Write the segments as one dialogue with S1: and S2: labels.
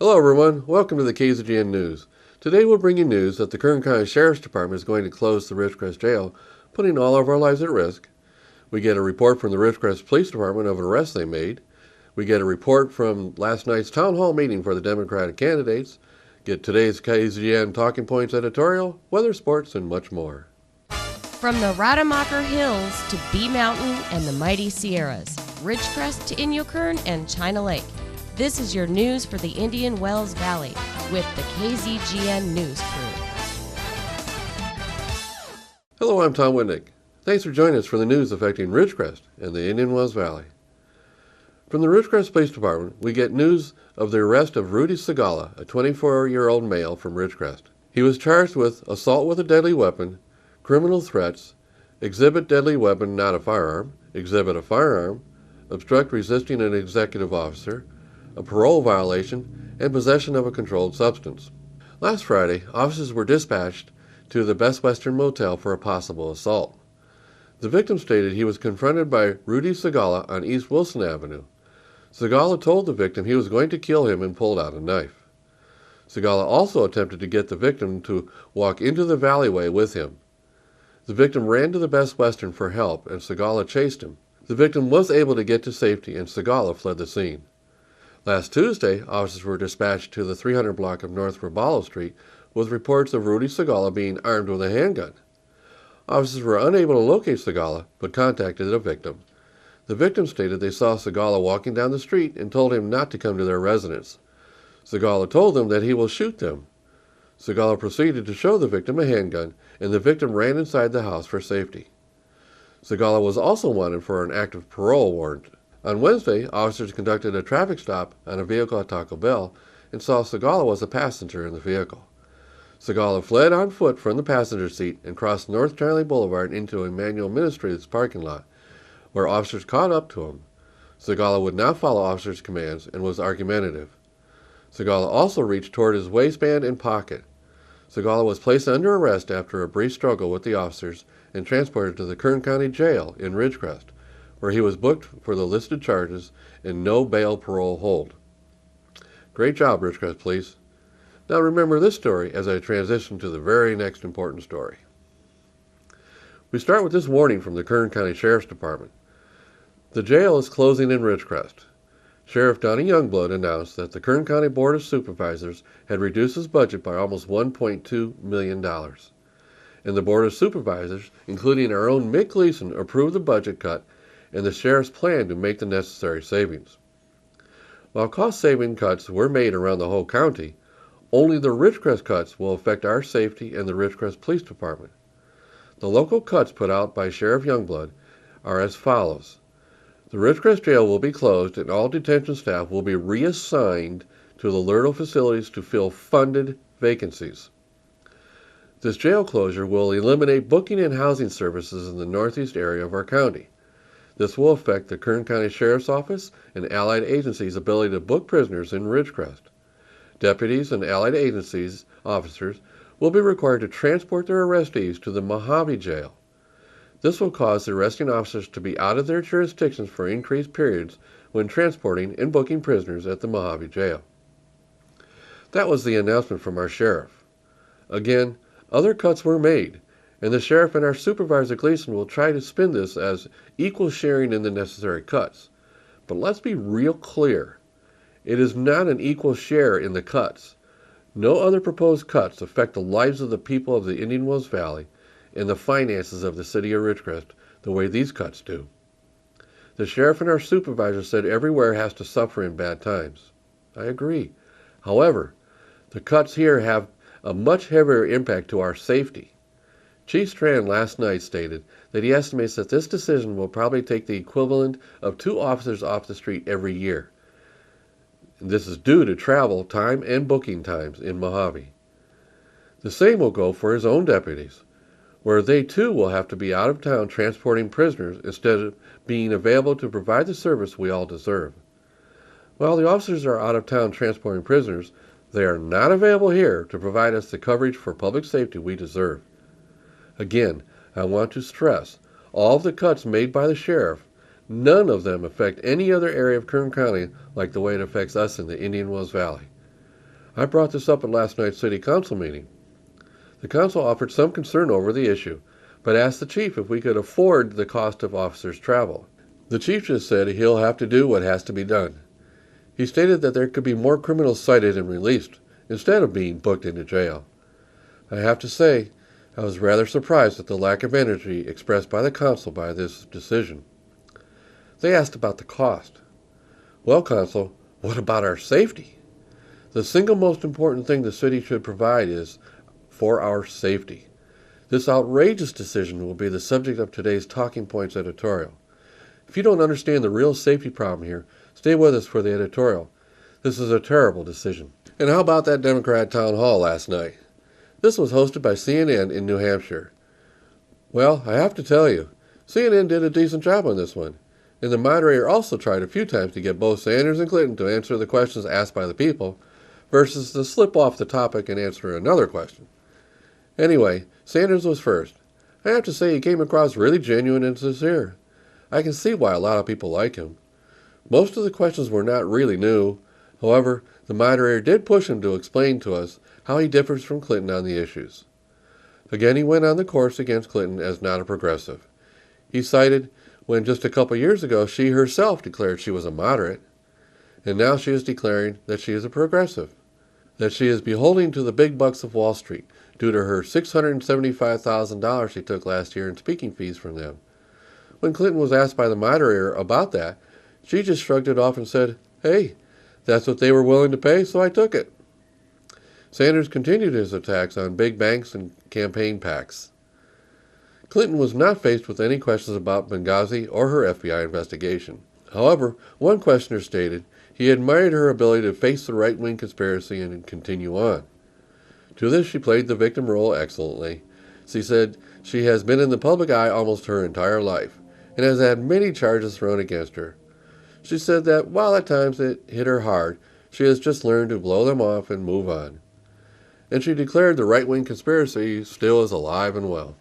S1: Hello everyone, welcome to the KZGN News. Today we'll bring you news that the Kern County Sheriff's Department is going to close the Ridgecrest Jail, putting all of our lives at risk. We get a report from the Ridgecrest Police Department of an arrest they made. We get a report from last night's town hall meeting for the Democratic candidates. Get today's KZGN Talking Points editorial, weather, sports, and much more.
S2: From the Rademacher Hills to Bee Mountain and the mighty Sierras, Ridgecrest to Inyokern and China Lake. This is your news for the Indian Wells Valley with the KZGN News Crew.
S1: Hello, I'm Tom Winnick. Thanks for joining us for the news affecting Ridgecrest and the Indian Wells Valley. From the Ridgecrest Police Department, we get news of the arrest of Rudy Segala, a 24-year-old male from Ridgecrest. He was charged with assault with a deadly weapon, criminal threats, exhibit deadly weapon not a firearm, exhibit a firearm, obstruct resisting an executive officer, a parole violation, and possession of a controlled substance. Last Friday, officers were dispatched to the Best Western Motel for a possible assault. The victim stated he was confronted by Rudy Segala on East Wilson Avenue. Segala told the victim he was going to kill him and pulled out a knife. Segala also attempted to get the victim to walk into the alleyway with him. The victim ran to the Best Western for help, and Segala chased him. The victim was able to get to safety, and Segala fled the scene. Last Tuesday, officers were dispatched to the 300 block of North Robalo Street with reports of Rudy Segala being armed with a handgun. Officers were unable to locate Segala, but contacted the victim. The victim stated they saw Segala walking down the street and told him not to come to their residence. Segala told them that he will shoot them. Segala proceeded to show the victim a handgun, and the victim ran inside the house for safety. Segala was also wanted for an active parole warrant. On Wednesday, officers conducted a traffic stop on a vehicle at Taco Bell and saw Segala was a passenger in the vehicle. Segala fled on foot from the passenger seat and crossed North Charlie Boulevard into Emmanuel Ministries parking lot, where officers caught up to him. Segala would not follow officers' commands and was argumentative. Segala also reached toward his waistband and pocket. Segala was placed under arrest after a brief struggle with the officers and transported to the Kern County Jail in Ridgecrest, where he was booked for the listed charges and no bail parole hold. Great job, Ridgecrest Police. Now remember this story as I transition to the very next important story. We start with this warning from the Kern County Sheriff's Department. The jail is closing in Ridgecrest. Sheriff Donnie Youngblood announced that the Kern County Board of Supervisors had reduced its budget by almost $1.2 million. And the Board of Supervisors, including our own Mick Gleason, approved the budget cut and the sheriff's plan to make the necessary savings. While cost-saving cuts were made around the whole county, only the Ridgecrest cuts will affect our safety and the Ridgecrest Police Department. The local cuts put out by Sheriff Youngblood are as follows. The Ridgecrest Jail will be closed and all detention staff will be reassigned to the Lurdo facilities to fill funded vacancies. This jail closure will eliminate booking and housing services in the northeast area of our county. This will affect the Kern County Sheriff's Office and allied agencies' ability to book prisoners in Ridgecrest. Deputies and allied agencies officers will be required to transport their arrestees to the Mojave Jail. This will cause the arresting officers to be out of their jurisdictions for increased periods when transporting and booking prisoners at the Mojave Jail. That was the announcement from our sheriff. Again, other cuts were made, and the sheriff and our supervisor Gleason will try to spin this as equal sharing in the necessary cuts. But let's be real clear. It is not an equal share in the cuts. No other proposed cuts affect the lives of the people of the Indian Wells Valley and the finances of the city of Ridgecrest the way these cuts do. The sheriff and our supervisor said everywhere has to suffer in bad times. I agree. However, the cuts here have a much heavier impact to our safety. Chief Strand last night stated that he estimates that this decision will probably take the equivalent of 2 officers off the street every year. This is due to travel time and booking times in Mojave. The same will go for his own deputies, where they too will have to be out of town transporting prisoners instead of being available to provide the service we all deserve. While the officers are out of town transporting prisoners, they are not available here to provide us the coverage for public safety we deserve. Again, I want to stress, all of the cuts made by the sheriff, none of them affect any other area of Kern County like the way it affects us in the Indian Wells Valley. I brought this up at last night's City Council meeting. The council offered some concern over the issue, but asked the chief if we could afford the cost of officers' travel. The chief just said he'll have to do what has to be done. He stated that there could be more criminals cited and released, instead of being booked into jail. I have to say, I was rather surprised at the lack of energy expressed by the council by this decision. They asked about the cost. Well, council, what about our safety? The single most important thing the city should provide is for our safety. This outrageous decision will be the subject of today's Talking Points editorial. If you don't understand the real safety problem here, stay with us for the editorial. This is a terrible decision. And how about that Democrat town hall last night? This was hosted by CNN in New Hampshire. Well, I have to tell you, CNN did a decent job on this one. And the moderator also tried a few times to get both Sanders and Clinton to answer the questions asked by the people, versus to slip off the topic and answer another question. Anyway, Sanders was first. I have to say he came across really genuine and sincere. I can see why a lot of people like him. Most of the questions were not really new. However, the moderator did push him to explain to us how he differs from Clinton on the issues. Again, he went on the course against Clinton as not a progressive. He cited when just a couple years ago she herself declared she was a moderate, and now she is declaring that she is a progressive, that she is beholden to the big bucks of Wall Street due to her $675,000 she took last year in speaking fees from them. When Clinton was asked by the moderator about that, she just shrugged it off and said, "Hey, that's what they were willing to pay, so I took it." Sanders continued his attacks on big banks and campaign PACs. Clinton was not faced with any questions about Benghazi or her FBI investigation. However, one questioner stated he admired her ability to face the right-wing conspiracy and continue on. To this, she played the victim role excellently. She said she has been in the public eye almost her entire life and has had many charges thrown against her. She said that while at times it hit her hard, she has just learned to blow them off and move on. And she declared the right-wing conspiracy still is alive and well.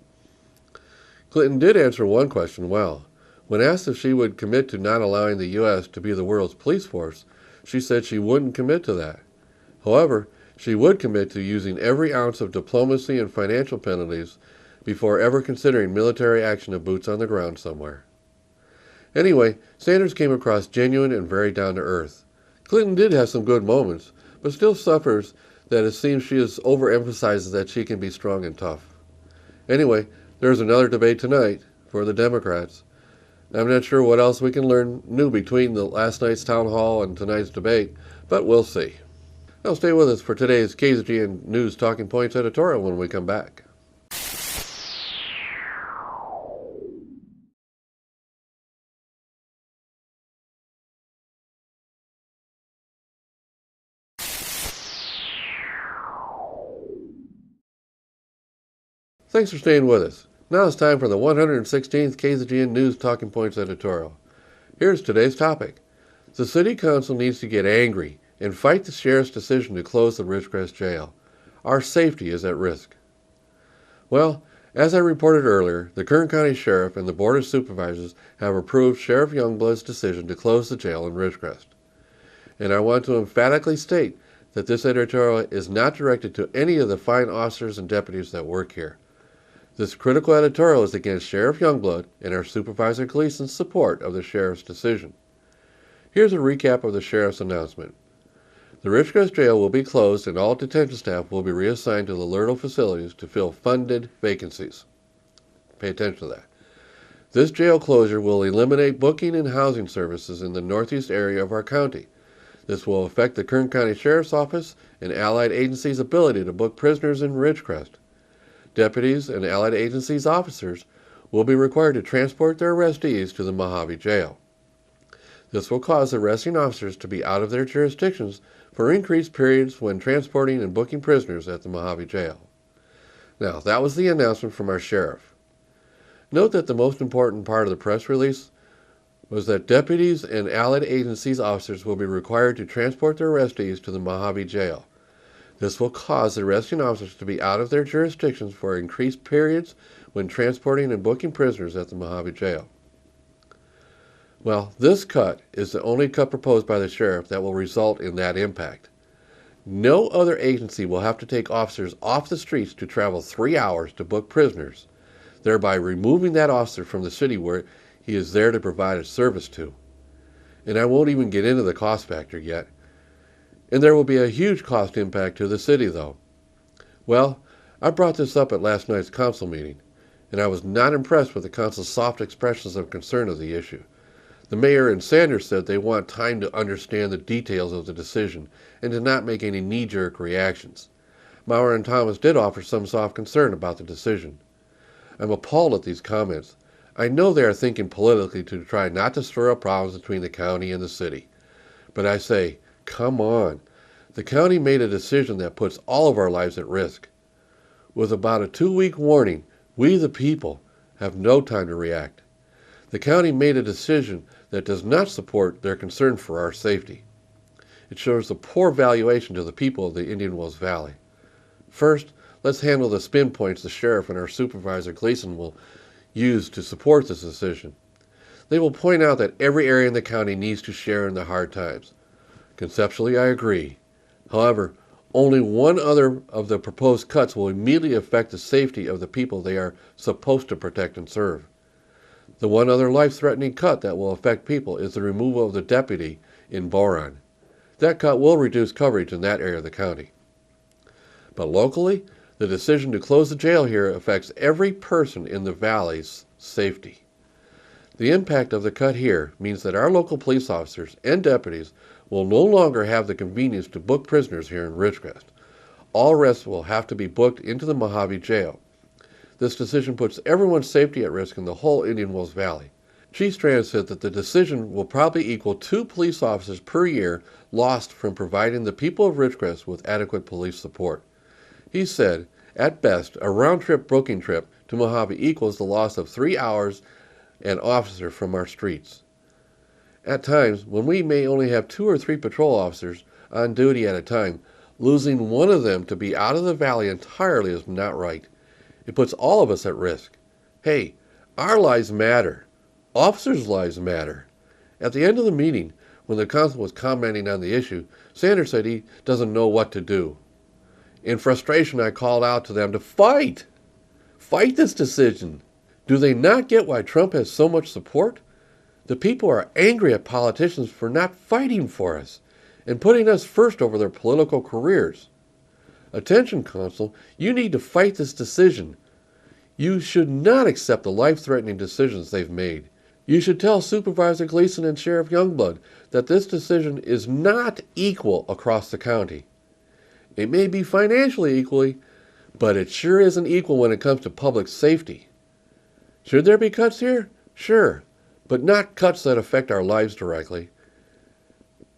S1: Clinton did answer one question well. When asked if she would commit to not allowing the U.S. to be the world's police force, she said she wouldn't commit to that. However, she would commit to using every ounce of diplomacy and financial penalties before ever considering military action of boots on the ground somewhere. Anyway, Sanders came across genuine and very down-to-earth. Clinton did have some good moments, but still suffers that it seems she overemphasizes that she can be strong and tough. Anyway, there's another debate tonight for the Democrats. I'm not sure what else we can learn new between the last night's town hall and tonight's debate, but we'll see. Now stay with us for today's KZGN News Talking Points editorial when we come back. Thanks for staying with us. Now it's time for the 116th KZGN News Talking Points editorial. Here's today's topic. The City Council needs to get angry and fight the sheriff's decision to close the Ridgecrest Jail. Our safety is at risk. Well, as I reported earlier, the Kern County Sheriff and the Board of Supervisors have approved Sheriff Youngblood's decision to close the jail in Ridgecrest. And I want to emphatically state that this editorial is not directed to any of the fine officers and deputies that work here. This critical editorial is against Sheriff Youngblood and our Supervisor Gleason's support of the Sheriff's decision. Here's a recap of the Sheriff's announcement. The Ridgecrest Jail will be closed and all detention staff will be reassigned to the Lurtle facilities to fill funded vacancies. Pay attention to that. This jail closure will eliminate booking and housing services in the northeast area of our county. This will affect the Kern County Sheriff's Office and allied agencies' ability to book prisoners in Ridgecrest. Deputies and allied agencies' officers will be required to transport their arrestees to the Mojave Jail. This will cause arresting officers to be out of their jurisdictions for increased periods when transporting and booking prisoners at the Mojave Jail. Now, that was the announcement from our sheriff. Note that the most important part of the press release was that deputies and allied agencies officers will be required to transport their arrestees to the Mojave Jail. This will cause the arresting officers to be out of their jurisdictions for increased periods when transporting and booking prisoners at the Mojave Jail. Well, this cut is the only cut proposed by the sheriff that will result in that impact. No other agency will have to take officers off the streets to travel 3 hours to book prisoners, thereby removing that officer from the city where he is there to provide a service to. And I won't even get into the cost factor yet. And there will be a huge cost impact to the city, though. Well, I brought this up at last night's council meeting, and I was not impressed with the council's soft expressions of concern of the issue. The mayor and Sanders said they want time to understand the details of the decision and to not make any knee-jerk reactions. Maurer and Thomas did offer some soft concern about the decision. I'm appalled at these comments. I know they are thinking politically to try not to stir up problems between the county and the city. But I say, come on. The county made a decision that puts all of our lives at risk. With about a 2-week warning, we the people have no time to react. The county made a decision that does not support their concern for our safety. It shows a poor valuation to the people of the Indian Wells Valley. First, let's handle the spin points the sheriff and our supervisor Gleason will use to support this decision. They will point out that every area in the county needs to share in the hard times. Conceptually, I agree. However, only one other of the proposed cuts will immediately affect the safety of the people they are supposed to protect and serve. The one other life-threatening cut that will affect people is the removal of the deputy in Boron. That cut will reduce coverage in that area of the county. But locally, the decision to close the jail here affects every person in the valley's safety. The impact of the cut here means that our local police officers and deputies will no longer have the convenience to book prisoners here in Ridgecrest. All arrests will have to be booked into the Mojave jail. This decision puts everyone's safety at risk in the whole Indian Wells Valley. Chief Strand said that the decision will probably equal 2 police officers per year lost from providing the people of Ridgecrest with adequate police support. He said, at best, a round-trip booking trip to Mojave equals the loss of 3 hours an officer from our streets. At times, when we may only have 2 or 3 patrol officers on duty at a time, losing one of them to be out of the valley entirely is not right. It puts all of us at risk. Hey, our lives matter. Officers' lives matter. At the end of the meeting, when the council was commenting on the issue, Sanders said he doesn't know what to do. In frustration, I called out to them to fight. Fight this decision. Do they not get why Trump has so much support? The people are angry at politicians for not fighting for us and putting us first over their political careers. Attention, Council, you need to fight this decision. You should not accept the life-threatening decisions they've made. You should tell Supervisor Gleason and Sheriff Youngblood that this decision is not equal across the county. It may be financially equally, but it sure isn't equal when it comes to public safety. Should there be cuts here? Sure, but not cuts that affect our lives directly.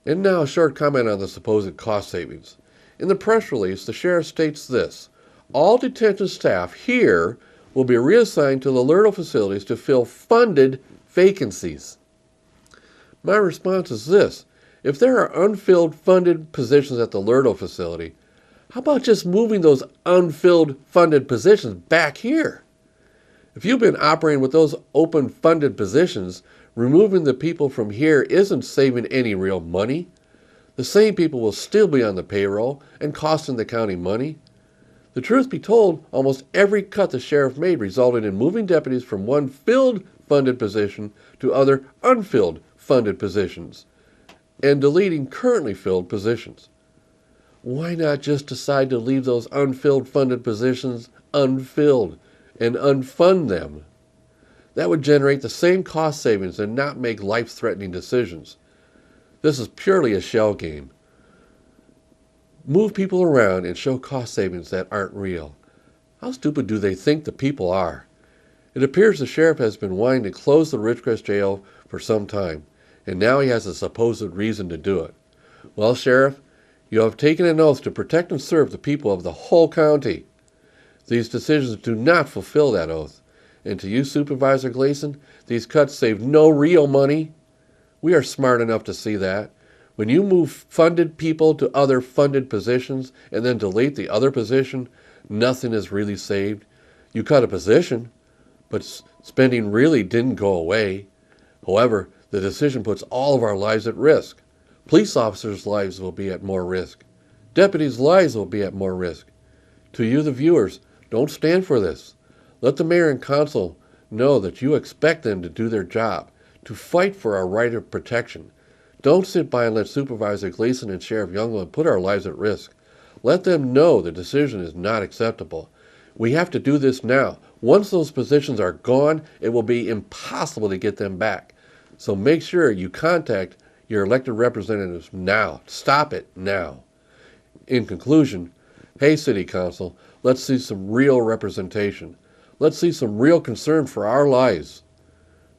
S1: And now a short comment on the supposed cost savings. In the press release, the sheriff states this: all detention staff here will be reassigned to the Lerdo facilities to fill funded vacancies. My response is this: if there are unfilled funded positions at the Lerdo facility, how about just moving those unfilled funded positions back here? If you've been operating with those open funded positions, removing the people from here isn't saving any real money. The same people will still be on the payroll and costing the county money. The truth be told, almost every cut the sheriff made resulted in moving deputies from one filled funded position to other unfilled funded positions and deleting currently filled positions. Why not just decide to leave those unfilled funded positions unfilled and unfund them? That would generate the same cost savings and not make life-threatening decisions. This is purely a shell game. Move people around and show cost savings that aren't real. How stupid do they think the people are? It appears the sheriff has been wanting to close the Ridgecrest jail for some time, and now he has a supposed reason to do it. Well, Sheriff, you have taken an oath to protect and serve the people of the whole county. These decisions do not fulfill that oath. And to you, Supervisor Gleason, these cuts save no real money. We are smart enough to see that. When you move funded people to other funded positions and then delete the other position, nothing is really saved. You cut a position, but spending really didn't go away. However, the decision puts all of our lives at risk. Police officers' lives will be at more risk. Deputies' lives will be at more risk. To you, the viewers, don't stand for this. Let the mayor and council know that you expect them to do their job, to fight for our right of protection. Don't sit by and let Supervisor Gleason and Sheriff Youngblood put our lives at risk. Let them know the decision is not acceptable. We have to do this now. Once those positions are gone, it will be impossible to get them back. So make sure you contact your elected representatives now. Stop it now. In conclusion, hey City Council, let's see some real representation. Let's see some real concern for our lives.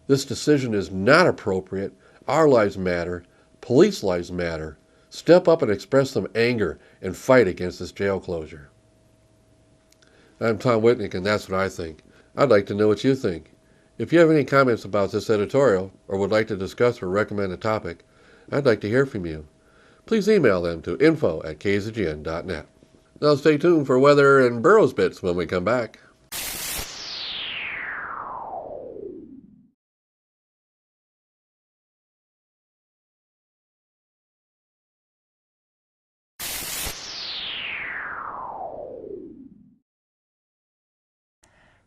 S1: This decision is not appropriate. Our lives matter. Police lives matter. Step up and express some anger and fight against this jail closure. I'm Tom Whitnick, and that's what I think. I'd like to know what you think. If you have any comments about this editorial or would like to discuss or recommend a topic, I'd like to hear from you. Please email them to info@kzgn.net. Now stay tuned for weather and Burroughs Bits when we come back.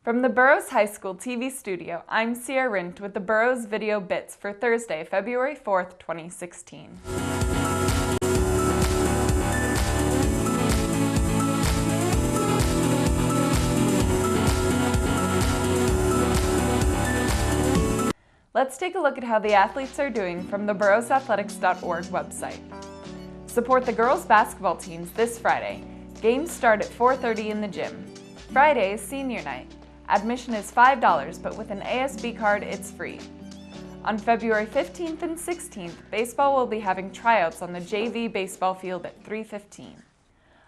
S3: From the Burroughs High School TV studio, I'm Sierra Rint with the Burroughs Video Bits for Thursday, February 4th, 2016. Let's take a look at how the athletes are doing from the burrowsathletics.org website. Support the girls' basketball teams this Friday. Games start at 4:30 in the gym. Friday is senior night. Admission is $5, but with an ASB card, it's free. On February 15th and 16th, baseball will be having tryouts on the JV baseball field at 3:15.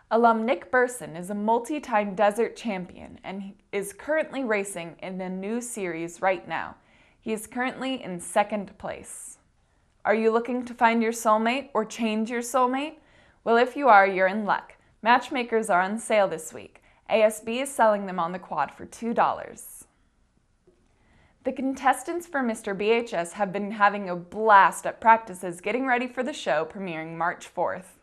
S3: Alum Nick Burson is a multi-time desert champion and is currently racing in a new series right now. He is currently in second place. Are you looking to find your soulmate or change your soulmate? Well, if you are, you're in luck. Matchmakers are on sale this week. ASB is selling them on the quad for $2. The contestants for Mr. BHS have been having a blast at practices getting ready for the show premiering March 4th.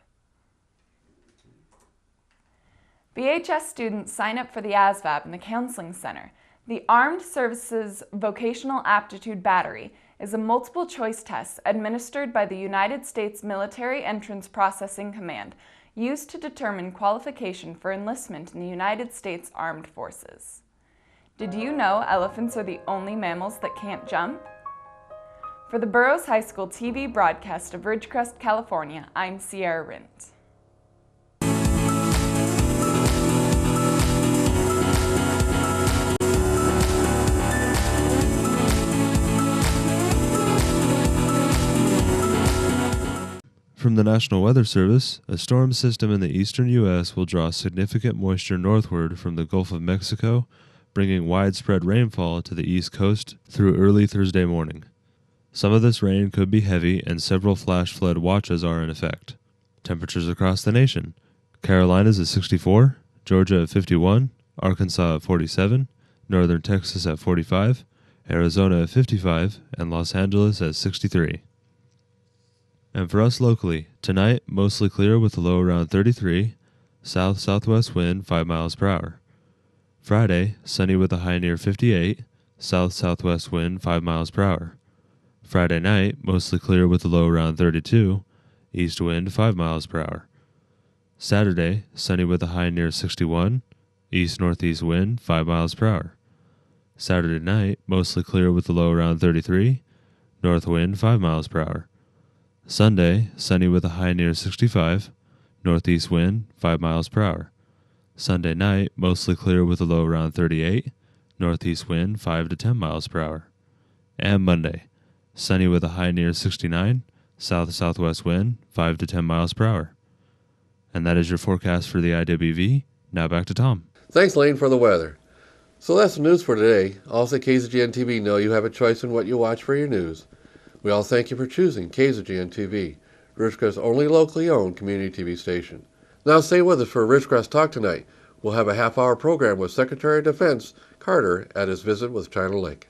S3: BHS students sign up for the ASVAB in the Counseling Center. The Armed Services Vocational Aptitude Battery is a multiple choice test administered by the United States Military Entrance Processing Command, used to determine qualification for enlistment in the United States Armed Forces. Did you know elephants are the only mammals that can't jump? For the Burroughs High School TV broadcast of Ridgecrest, California, I'm Sierra Rint.
S4: From the National Weather Service, a storm system in the eastern U.S. will draw significant moisture northward from the Gulf of Mexico, bringing widespread rainfall to the East Coast through early Thursday morning. Some of this rain could be heavy, and several flash flood watches are in effect. Temperatures across the nation: Carolinas at 64, Georgia at 51, Arkansas at 47, northern Texas at 45, Arizona at 55, and Los Angeles at 63. And for us locally, tonight, mostly clear with a low around 33, south-southwest wind 5 miles per hour. Friday, sunny with a high near 58, south-southwest wind 5 miles per hour. Friday night, mostly clear with a low around 32, east wind 5 miles per hour. Saturday, sunny with a high near 61, east-northeast wind 5 miles per hour. Saturday night, mostly clear with a low around 33, north wind 5 miles per hour. Sunday, sunny with a high near 65, northeast wind 5 miles per hour. Sunday night, mostly clear with a low around 38, northeast wind 5 to 10 miles per hour. And Monday, sunny with a high near 69, south-southwest wind 5 to 10 miles per hour. And that is your forecast for the IWV. Now back to Tom.
S1: Thanks, Lane, for the weather. So that's the news for today. Also, KZGN-TV know you have a choice in what you watch for your news. We all thank you for choosing KZGN-TV, Ridgecrest's only locally owned community TV station. Now stay with us for Ridgecrest Talk tonight. We'll have a half-hour program with Secretary of Defense Carter at his visit with China Lake.